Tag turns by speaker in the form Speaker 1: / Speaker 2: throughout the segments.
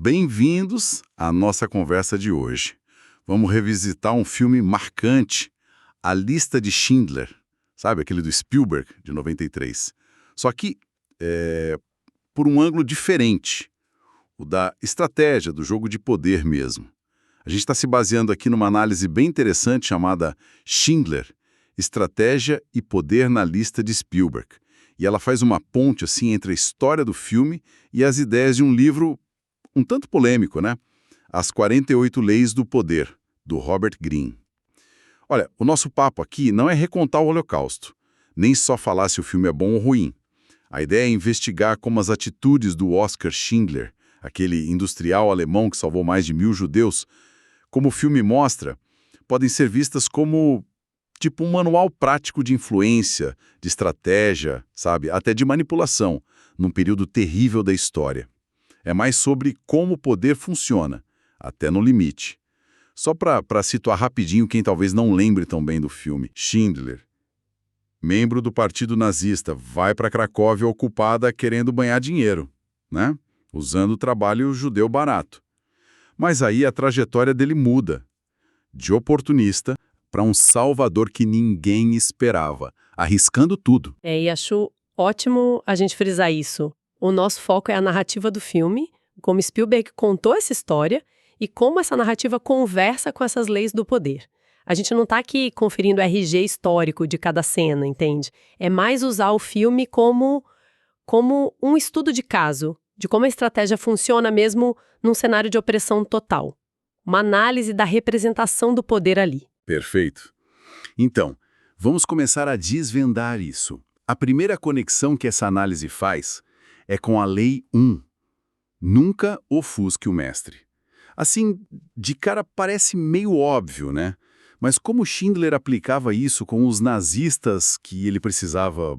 Speaker 1: bem-vindos à nossa conversa de hoje. Vamos revisitar um filme marcante, A Lista de Schindler, sabe, aquele do Spielberg, de 93. Só que por um ângulo diferente, o da estratégia, do jogo de poder mesmo. A gente está se baseando aqui numa análise bem interessante chamada Schindler, Estratégia e Poder na Lista de Spielberg. E ela faz uma ponte assim entre a história do filme e as ideias de um livro um tanto polêmico, né? As 48 Leis do Poder, do Robert Greene. Olha, o nosso papo aqui não é recontar o Holocausto, nem só falar se o filme é bom ou ruim. A ideia é investigar como as atitudes do Oskar Schindler, aquele industrial alemão que salvou mais de 1.000 judeus, como o filme mostra, podem ser vistas como tipo um manual prático de influência, de estratégia, sabe, até de manipulação, num período terrível da história. É mais sobre como o poder funciona, até no limite. Só para situar rapidinho quem talvez não lembre tão bem do filme. Schindler, membro do Partido Nazista, vai para Cracóvia ocupada querendo ganhar dinheiro, né? Usando o trabalho judeu barato. Mas aí a trajetória dele muda, de oportunista para um salvador que ninguém esperava, arriscando tudo.
Speaker 2: E acho ótimo a gente frisar isso. O nosso foco é a narrativa do filme, como Spielberg contou essa história e como essa narrativa conversa com essas leis do poder. A gente não está aqui conferindo o RG histórico de cada cena, entende? É mais usar o filme como um estudo de caso, de como a estratégia funciona mesmo num cenário de opressão total. Uma análise da representação do poder ali.
Speaker 1: Perfeito. Então, vamos começar a desvendar isso. A primeira conexão que essa análise faz é com a Lei 1. Nunca ofusque o mestre. Assim, de cara parece meio óbvio, né? Mas como Schindler aplicava isso com os nazistas que ele precisava,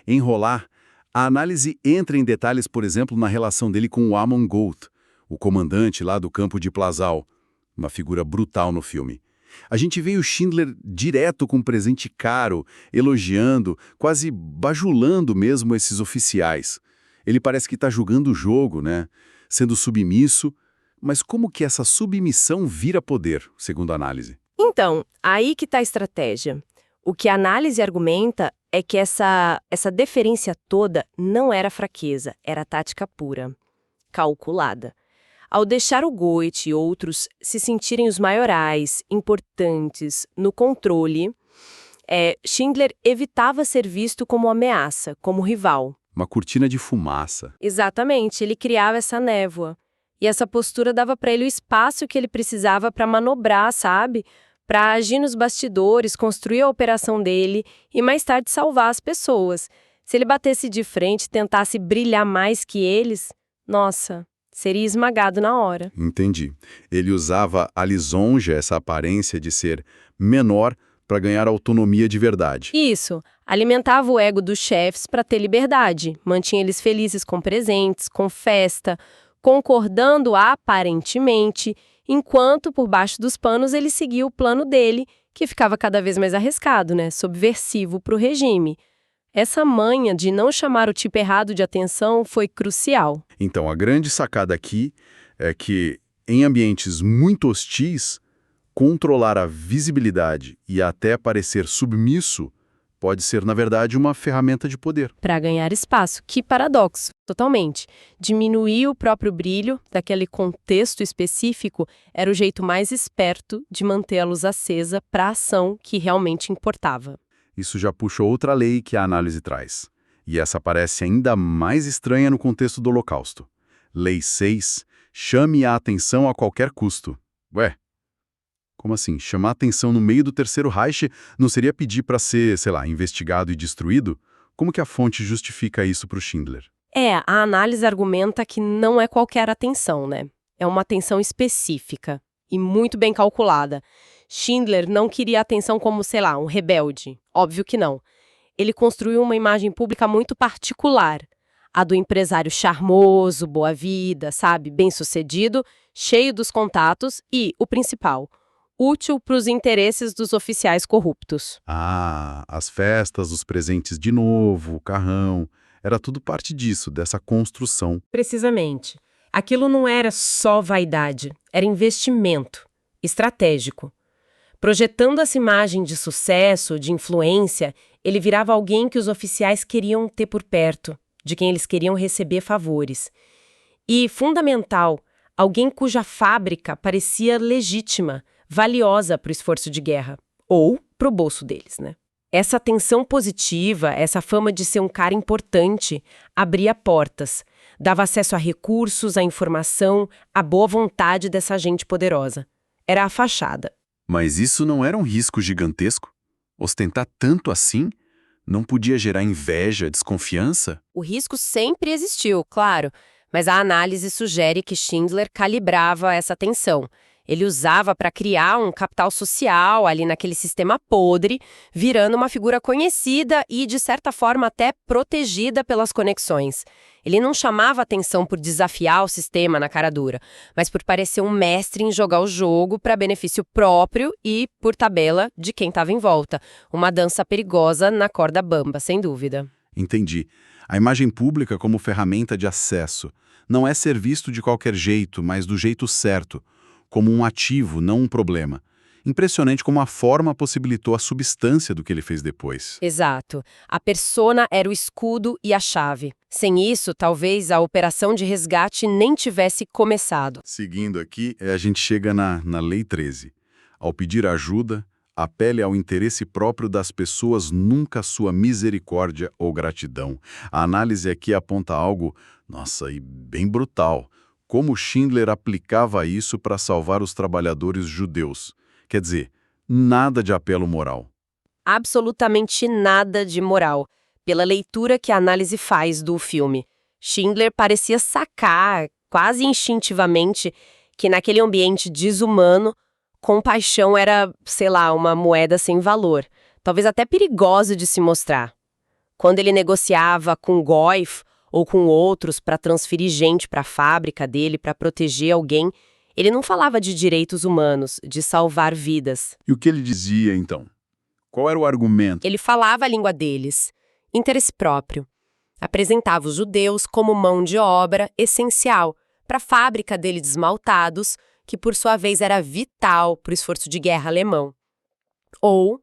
Speaker 1: enrolar, a análise entra em detalhes, por exemplo, na relação dele com o Amon Goeth, o comandante lá do campo de Plaszow, uma figura brutal no filme. A gente vê o Schindler direto com um presente caro, elogiando, quase bajulando mesmo esses oficiais. Ele parece que está julgando o jogo, né? Sendo submisso. Mas como que essa submissão vira poder, segundo a análise?
Speaker 3: Então, aí que está a estratégia. O que a análise argumenta é que essa deferência toda não era fraqueza, era tática pura, calculada. Ao deixar o Goethe e outros se sentirem os maiorais, importantes, no controle, Schindler evitava ser visto como ameaça, como rival.
Speaker 1: Uma cortina de fumaça.
Speaker 3: Exatamente, ele criava essa névoa. E essa postura dava para ele o espaço que ele precisava para manobrar, sabe? Para agir nos bastidores, construir a operação dele e mais tarde salvar as pessoas. Se ele batesse de frente e tentasse brilhar mais que eles, nossa, seria esmagado na hora.
Speaker 1: Entendi. Ele usava a lisonja, essa aparência de ser menor, para ganhar autonomia de verdade.
Speaker 3: Isso. Alimentava o ego dos chefes para ter liberdade. Mantinha eles felizes com presentes, com festa, concordando aparentemente, enquanto por baixo dos panos ele seguia o plano dele, que ficava cada vez mais arriscado, né? Subversivo para o regime. Essa manha de não chamar o tipo errado de atenção foi crucial.
Speaker 1: Então, a grande sacada aqui é que, em ambientes muito hostis, controlar a visibilidade e até parecer submisso pode ser, na verdade, uma ferramenta de poder.
Speaker 3: Para ganhar espaço. Que paradoxo, totalmente. Diminuir o próprio brilho daquele contexto específico era o jeito mais esperto de manter a luz acesa para a ação que realmente importava.
Speaker 1: Isso já puxa outra lei que a análise traz. E essa parece ainda mais estranha no contexto do Holocausto. Lei 6. Chame a atenção a qualquer custo. Ué, como assim? Chamar atenção no meio do Terceiro Reich não seria pedir para ser, sei lá, investigado e destruído? Como que a fonte justifica isso para o Schindler?
Speaker 3: A análise argumenta que não é qualquer atenção, né? É uma atenção específica e muito bem calculada. Schindler não queria atenção como, sei lá, um rebelde. Óbvio que não. Ele construiu uma imagem pública muito particular. A do empresário charmoso, boa vida, sabe? Bem-sucedido, cheio dos contatos e, o principal, útil para os interesses dos oficiais corruptos.
Speaker 1: Ah, as festas, os presentes de novo, o carrão. Era tudo parte disso, dessa construção.
Speaker 3: Precisamente. Aquilo não era só vaidade, era investimento estratégico. Projetando essa imagem de sucesso, de influência, ele virava alguém que os oficiais queriam ter por perto, de quem eles queriam receber favores. E, fundamental, alguém cuja fábrica parecia legítima, valiosa para o esforço de guerra, ou para o bolso deles, né? Essa atenção positiva, essa fama de ser um cara importante, abria portas, dava acesso a recursos, a informação, a boa vontade dessa gente poderosa. Era a fachada.
Speaker 4: Mas isso não era um risco gigantesco? Ostentar tanto assim não podia gerar inveja, desconfiança?
Speaker 3: O risco sempre existiu, claro, mas a análise sugere que Schindler calibrava essa tensão. Ele usava para criar um capital social ali naquele sistema podre, virando uma figura conhecida e, de certa forma, até protegida pelas conexões. Ele não chamava atenção por desafiar o sistema na cara dura, mas por parecer um mestre em jogar o jogo para benefício próprio e, por tabela, de quem estava em volta. Uma dança perigosa na corda bamba, sem dúvida.
Speaker 1: Entendi. A imagem pública como ferramenta de acesso não é ser visto de qualquer jeito, mas do jeito certo, como um ativo, não um problema. Impressionante como a forma possibilitou a substância do que ele fez depois.
Speaker 3: Exato. A persona era o escudo e a chave. Sem isso, talvez a operação de resgate nem tivesse começado.
Speaker 1: Seguindo aqui, a gente chega na Lei 13. Ao pedir ajuda, apele ao interesse próprio das pessoas, nunca à sua misericórdia ou gratidão. A análise aqui aponta algo, nossa, e bem brutal. Como Schindler aplicava isso para salvar os trabalhadores judeus. Quer dizer, nada de apelo moral.
Speaker 3: Absolutamente nada de moral, pela leitura que a análise faz do filme. Schindler parecia sacar, quase instintivamente, que naquele ambiente desumano, compaixão era, sei lá, uma moeda sem valor, talvez até perigosa de se mostrar. Quando ele negociava com Goif ou com outros para transferir gente para a fábrica dele, para proteger alguém, ele não falava de direitos humanos, de salvar vidas.
Speaker 1: E o que ele dizia, então? Qual era o argumento?
Speaker 3: Ele falava a língua deles, interesse próprio. Apresentava os judeus como mão de obra essencial para a fábrica dele de esmaltados, que por sua vez era vital para o esforço de guerra alemão. Ou,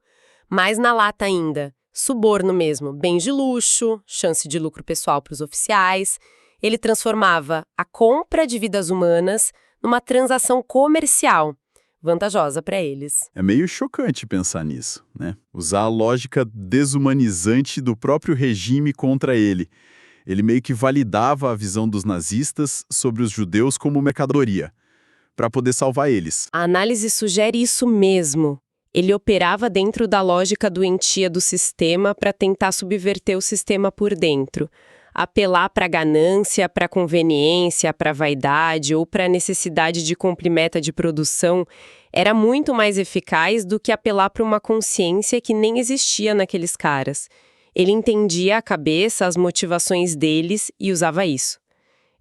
Speaker 3: mais na lata ainda, suborno mesmo, bens de luxo, chance de lucro pessoal para os oficiais. Ele transformava a compra de vidas humanas numa transação comercial, vantajosa para eles.
Speaker 4: É meio chocante pensar nisso, né? Usar a lógica desumanizante do próprio regime contra ele. Ele meio que validava a visão dos nazistas sobre os judeus como mercadoria, para poder salvar eles.
Speaker 3: A análise sugere isso mesmo. Ele operava dentro da lógica doentia do sistema para tentar subverter o sistema por dentro. Apelar para a ganância, para a conveniência, para a vaidade ou para a necessidade de cumprir meta de produção era muito mais eficaz do que apelar para uma consciência que nem existia naqueles caras. Ele entendia a cabeça, as motivações deles e usava isso.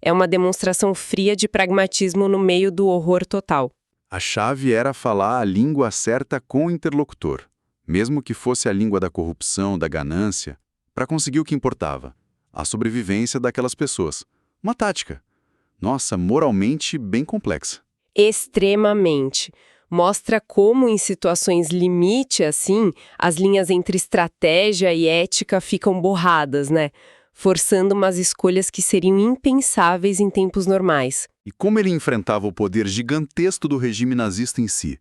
Speaker 3: É uma demonstração fria de pragmatismo no meio do horror total.
Speaker 4: A chave era falar a língua certa com o interlocutor, mesmo que fosse a língua da corrupção, da ganância, para conseguir o que importava. A sobrevivência daquelas pessoas. Uma tática. Nossa, moralmente bem complexa.
Speaker 3: Extremamente. Mostra como, em situações limite, assim, as linhas entre estratégia e ética ficam borradas, né? Forçando umas escolhas que seriam impensáveis em tempos normais.
Speaker 4: E como ele enfrentava o poder gigantesco do regime nazista em si?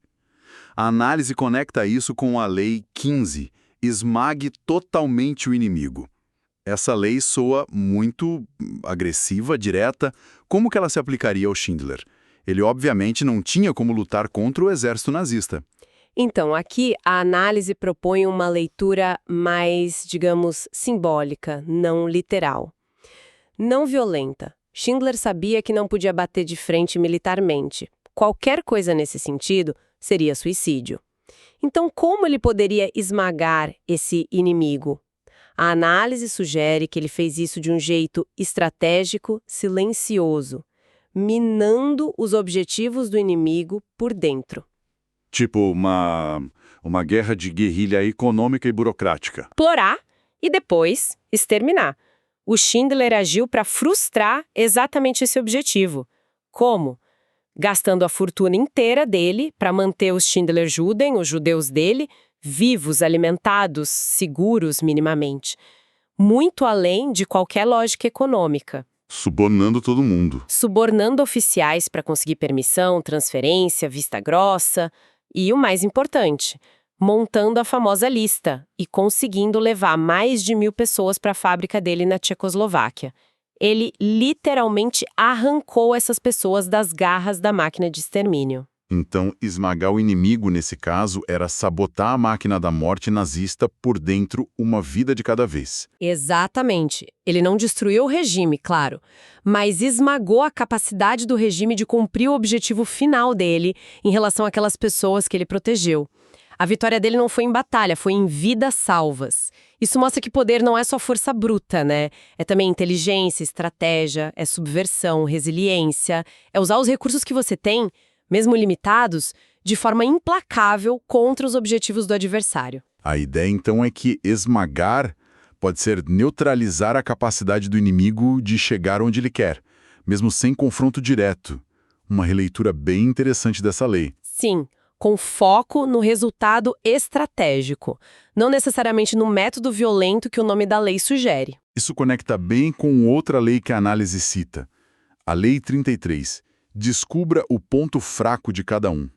Speaker 4: A análise conecta isso com a Lei 15, esmague totalmente o inimigo. Essa lei soa muito agressiva, direta. Como que ela se aplicaria ao Schindler? Ele, obviamente, não tinha como lutar contra o exército nazista.
Speaker 3: Então, aqui a análise propõe uma leitura mais, digamos, simbólica, não literal. Não violenta. Schindler sabia que não podia bater de frente militarmente. Qualquer coisa nesse sentido seria suicídio. Então, como ele poderia esmagar esse inimigo? A análise sugere que ele fez isso de um jeito estratégico, silencioso, minando os objetivos do inimigo por dentro.
Speaker 1: Tipo uma guerra de guerrilha econômica e burocrática.
Speaker 3: Explorar e depois exterminar. O Schindler agiu para frustrar exatamente esse objetivo. Como? Gastando a fortuna inteira dele para manter os Schindler-Juden, os judeus dele, vivos, alimentados, seguros minimamente. Muito além de qualquer lógica econômica.
Speaker 1: Subornando todo mundo.
Speaker 3: Subornando oficiais para conseguir permissão, transferência, vista grossa e, o mais importante, montando a famosa lista e conseguindo levar mais de 1.000 pessoas para a fábrica dele na Tchecoslováquia. Ele literalmente arrancou essas pessoas das garras da máquina de extermínio.
Speaker 1: Então, esmagar o inimigo, nesse caso, era sabotar a máquina da morte nazista por dentro, uma vida de cada vez.
Speaker 3: Exatamente. Ele não destruiu o regime, claro, mas esmagou a capacidade do regime de cumprir o objetivo final dele em relação àquelas pessoas que ele protegeu. A vitória dele não foi em batalha, foi em vidas salvas. Isso mostra que poder não é só força bruta, né? É também inteligência, estratégia, é subversão, resiliência, é usar os recursos que você tem, mesmo limitados, de forma implacável contra os objetivos do adversário.
Speaker 1: A ideia, então, é que esmagar pode ser neutralizar a capacidade do inimigo de chegar onde ele quer, mesmo sem confronto direto. Uma releitura bem interessante dessa lei.
Speaker 3: Sim, com foco no resultado estratégico, não necessariamente no método violento que o nome da lei sugere.
Speaker 1: Isso conecta bem com outra lei que a análise cita, a Lei 33. Descubra o ponto fraco de cada um.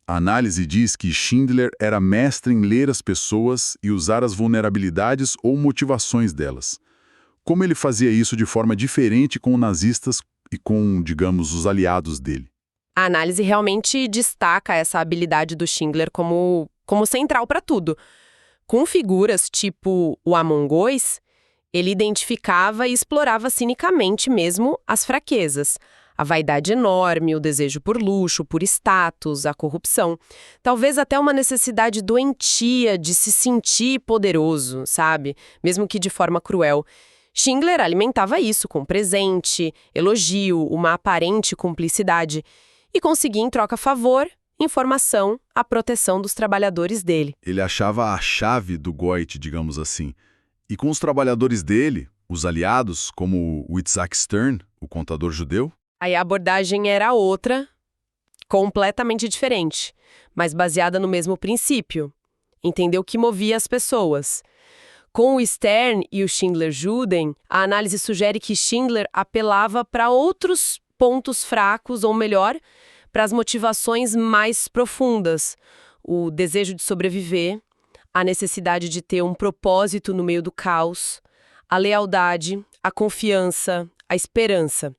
Speaker 1: A análise diz que Schindler era mestre em ler as pessoas e usar as vulnerabilidades ou motivações delas. Como ele fazia isso de forma diferente com os nazistas e com, digamos, os aliados dele?
Speaker 3: A análise realmente destaca essa habilidade do Schindler como central para tudo. Com figuras tipo o Amon-Gois, ele identificava e explorava cinicamente mesmo as fraquezas. A vaidade enorme, o desejo por luxo, por status, a corrupção. Talvez até uma necessidade doentia de se sentir poderoso, sabe? Mesmo que de forma cruel. Schindler alimentava isso com presente, elogio, uma aparente cumplicidade. E conseguia em troca favor, informação, a proteção dos trabalhadores dele.
Speaker 1: Ele achava a chave do Goethe, digamos assim. E com os trabalhadores dele, os aliados, como o Isaac Stern, o contador judeu,
Speaker 3: Aí a abordagem era outra, completamente diferente, mas baseada no mesmo princípio. Entender o que movia as pessoas. Com o Stern e o Schindler-Juden, a análise sugere que Schindler apelava para outros pontos fracos, ou melhor, para as motivações mais profundas. O desejo de sobreviver, a necessidade de ter um propósito no meio do caos, a lealdade, a confiança, a esperança.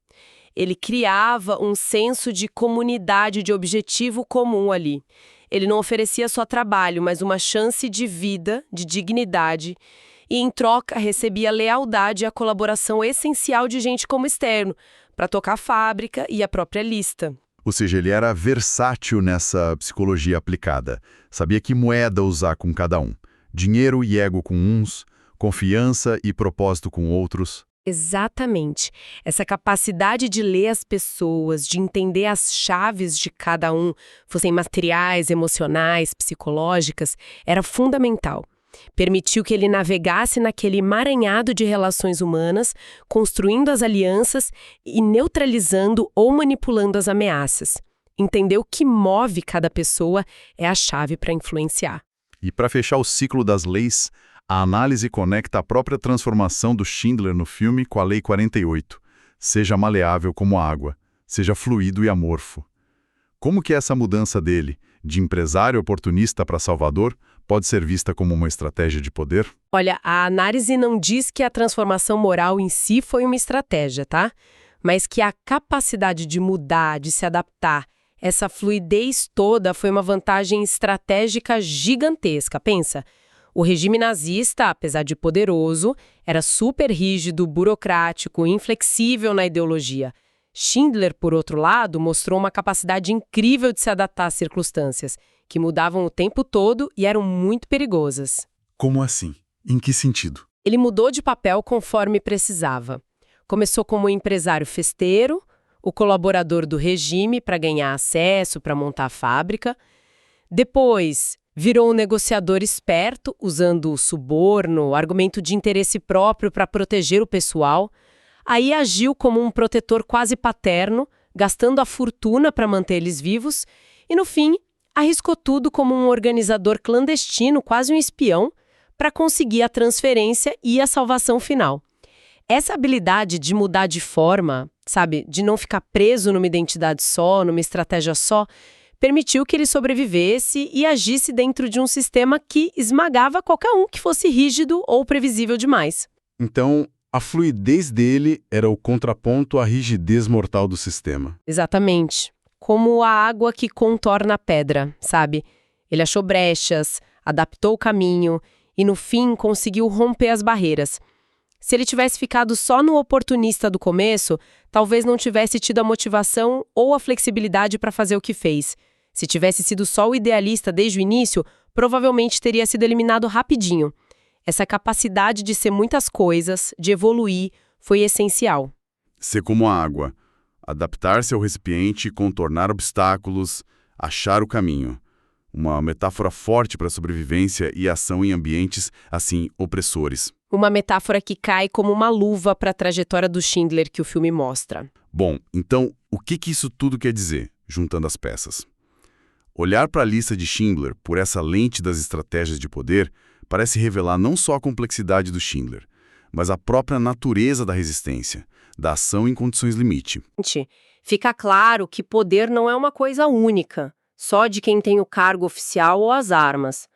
Speaker 3: Ele criava um senso de comunidade, de objetivo comum ali. Ele não oferecia só trabalho, mas uma chance de vida, de dignidade, e em troca recebia lealdade e a colaboração essencial de gente como Stern, para tocar a fábrica e a própria lista.
Speaker 4: Ou seja, ele era versátil nessa psicologia aplicada. Sabia que moeda usar com cada um. Dinheiro e ego com uns, confiança e propósito com outros.
Speaker 3: Exatamente. Essa capacidade de ler as pessoas, de entender as chaves de cada um, fossem materiais, emocionais, psicológicas, era fundamental. Permitiu que ele navegasse naquele emaranhado de relações humanas, construindo as alianças e neutralizando ou manipulando as ameaças. Entender o que move cada pessoa é a chave para influenciar.
Speaker 4: E para fechar o ciclo das leis, a análise conecta a própria transformação do Schindler no filme com a Lei 48. Seja maleável como a água, seja fluido e amorfo. Como que essa mudança dele, de empresário oportunista para salvador, pode ser vista como uma estratégia de poder?
Speaker 3: Olha, a análise não diz que a transformação moral em si foi uma estratégia, tá? Mas que a capacidade de mudar, de se adaptar, essa fluidez toda foi uma vantagem estratégica gigantesca. Pensa, o regime nazista, apesar de poderoso, era super rígido, burocrático, inflexível na ideologia. Schindler, por outro lado, mostrou uma capacidade incrível de se adaptar às circunstâncias, que mudavam o tempo todo e eram muito perigosas.
Speaker 1: Como assim? Em que sentido?
Speaker 3: Ele mudou de papel conforme precisava. Começou como empresário festeiro, o colaborador do regime para ganhar acesso, para montar a fábrica. Depois, virou um negociador esperto, usando o suborno, o argumento de interesse próprio para proteger o pessoal. Aí agiu como um protetor quase paterno, gastando a fortuna para manter eles vivos, e no fim, arriscou tudo como um organizador clandestino, quase um espião, para conseguir a transferência e a salvação final. Essa habilidade de mudar de forma, sabe, de não ficar preso numa identidade só, numa estratégia só, permitiu que ele sobrevivesse e agisse dentro de um sistema que esmagava qualquer um que fosse rígido ou previsível demais.
Speaker 1: Então, a fluidez dele era o contraponto à rigidez mortal do sistema.
Speaker 3: Exatamente. Como a água que contorna a pedra, sabe? Ele achou brechas, adaptou o caminho e, no fim, conseguiu romper as barreiras. Se ele tivesse ficado só no oportunista do começo, talvez não tivesse tido a motivação ou a flexibilidade para fazer o que fez. Se tivesse sido só o idealista desde o início, provavelmente teria sido eliminado rapidinho. Essa capacidade de ser muitas coisas, de evoluir, foi essencial.
Speaker 1: Ser como a água, adaptar-se ao recipiente, contornar obstáculos, achar o caminho. Uma metáfora forte para a sobrevivência e ação em ambientes, assim, opressores.
Speaker 3: Uma metáfora que cai como uma luva para a trajetória do Schindler que o filme mostra.
Speaker 1: Bom, então, o que isso tudo quer dizer, juntando as peças? Olhar para a lista de Schindler por essa lente das estratégias de poder parece revelar não só a complexidade do Schindler, mas a própria natureza da resistência, da ação em condições limite.
Speaker 3: Fica claro que poder não é uma coisa única, só de quem tem o cargo oficial ou as armas.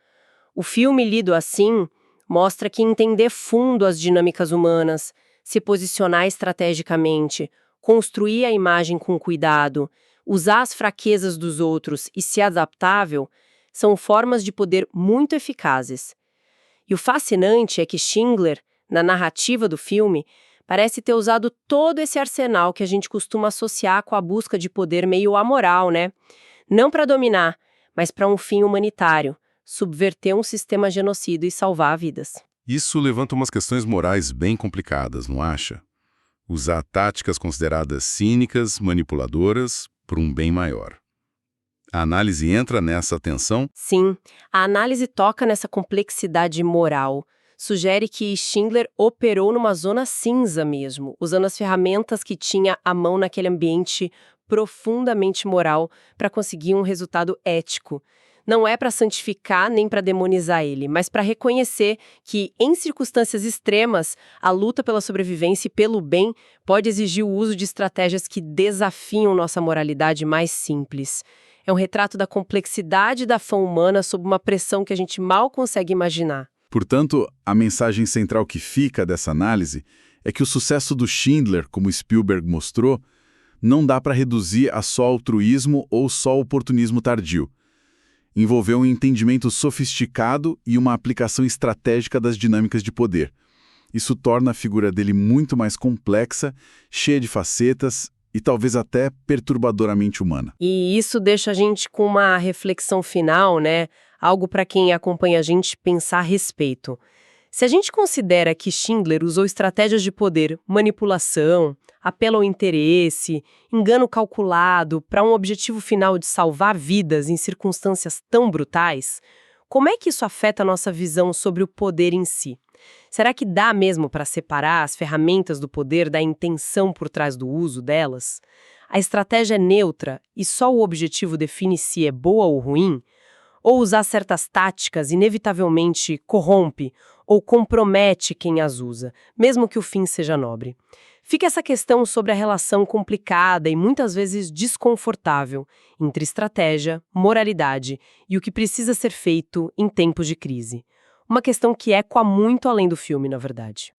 Speaker 3: O filme, lido assim, mostra que entender fundo as dinâmicas humanas, se posicionar estrategicamente, construir a imagem com cuidado, usar as fraquezas dos outros e ser adaptável, são formas de poder muito eficazes. E o fascinante é que Schindler, na narrativa do filme, parece ter usado todo esse arsenal que a gente costuma associar com a busca de poder meio amoral, né? Não para dominar, mas para um fim humanitário, subverter um sistema genocida e salvar vidas.
Speaker 1: Isso levanta umas questões morais bem complicadas, não acha? Usar táticas consideradas cínicas, manipuladoras, por um bem maior. A análise entra nessa tensão?
Speaker 3: Sim, a análise toca nessa complexidade moral. Sugere que Schindler operou numa zona cinza mesmo, usando as ferramentas que tinha à mão naquele ambiente profundamente moral para conseguir um resultado ético. Não é para santificar nem para demonizar ele, mas para reconhecer que, em circunstâncias extremas, a luta pela sobrevivência e pelo bem pode exigir o uso de estratégias que desafiam nossa moralidade mais simples. É um retrato da complexidade da fã humana sob uma pressão que a gente mal consegue imaginar.
Speaker 1: Portanto, a mensagem central que fica dessa análise é que o sucesso do Schindler, como Spielberg mostrou, não dá para reduzir a só altruísmo ou só oportunismo tardio. Envolveu um entendimento sofisticado e uma aplicação estratégica das dinâmicas de poder. Isso torna a figura dele muito mais complexa, cheia de facetas e talvez até perturbadoramente humana.
Speaker 3: E isso deixa a gente com uma reflexão final, né? Algo para quem acompanha a gente pensar a respeito. Se a gente considera que Schindler usou estratégias de poder, manipulação, apelo ao interesse, engano calculado para um objetivo final de salvar vidas em circunstâncias tão brutais, como é que isso afeta a nossa visão sobre o poder em si? Será que dá mesmo para separar as ferramentas do poder da intenção por trás do uso delas? A estratégia é neutra e só o objetivo define se é boa ou ruim? Ou usar certas táticas inevitavelmente corrompe ou compromete quem as usa, mesmo que o fim seja nobre? Fica essa questão sobre a relação complicada e muitas vezes desconfortável entre estratégia, moralidade e o que precisa ser feito em tempos de crise. Uma questão que ecoa muito além do filme, na verdade.